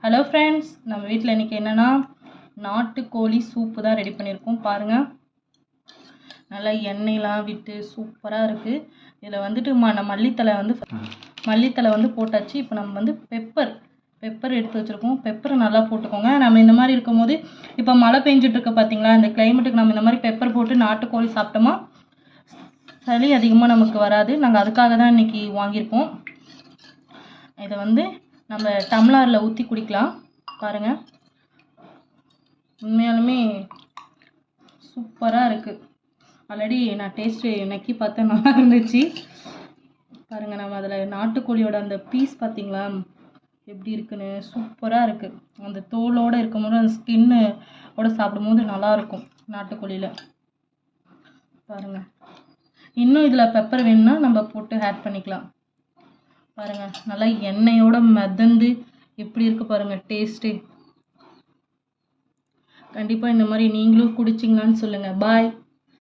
Hello friends, நம்ம வீட்டில் இன்றைக்கி என்னென்னா நாட்டுக்கோழி சூப்பு தான் ரெடி பண்ணியிருக்கோம். பாருங்கள், நல்லா எண்ணெயெலாம் விட்டு சூப்பராக இருக்குது. இதில் வந்துட்டு மல்லித்தலை வந்து போட்டாச்சு. இப்போ நம்ம வந்து பெப்பர் எடுத்து வச்சுருக்கோம். பெப்பரை நல்லா போட்டுக்கோங்க. நம்ம இந்த மாதிரி இருக்கும்போது இப்போ மழை பெஞ்சிட்ருக்க பார்த்தீங்களா, இந்த கிளைமேட்டுக்கு நம்ம இந்த மாதிரி பெப்பர் போட்டு நாட்டுக்கோழி சாப்பிட்டோமா சளி அதிகமாக நமக்கு வராது. நாங்கள் அதுக்காக தான் இன்றைக்கி வாங்கியிருக்கோம். இதை வந்து நம்ம டம்ளரில் ஊற்றி குடிக்கலாம். பாருங்கள், உண்மையாலுமே சூப்பராக இருக்குது. ஆல்ரெடி நான் டேஸ்ட்டு நக்கி பார்த்தேன், நல்லா இருந்துச்சு. பாருங்கள், நம்ம அதில் நாட்டுக்கோழியோட அந்த பீஸ் பார்த்திங்களா எப்படி இருக்குன்னு, சூப்பராக இருக்குது. அந்த தோலோடு இருக்கும்போது அந்த ஸ்கின்னோட சாப்பிடும்போது நல்லாயிருக்கும் நாட்டுக்கோழியில். பாருங்கள், இன்னும் இதில் பெப்பர் வேணும்னா நம்ம போட்டு ஆட் பண்ணிக்கலாம். பாருங்கள், நல்லா எண்ணெயோட மிதந்து எப்படி இருக்குது பாருங்கள் டேஸ்ட்டு. கண்டிப்பாக இந்த மாதிரி நீங்களும் குடிச்சிங்களான்னு சொல்லுங்கள். பாய்.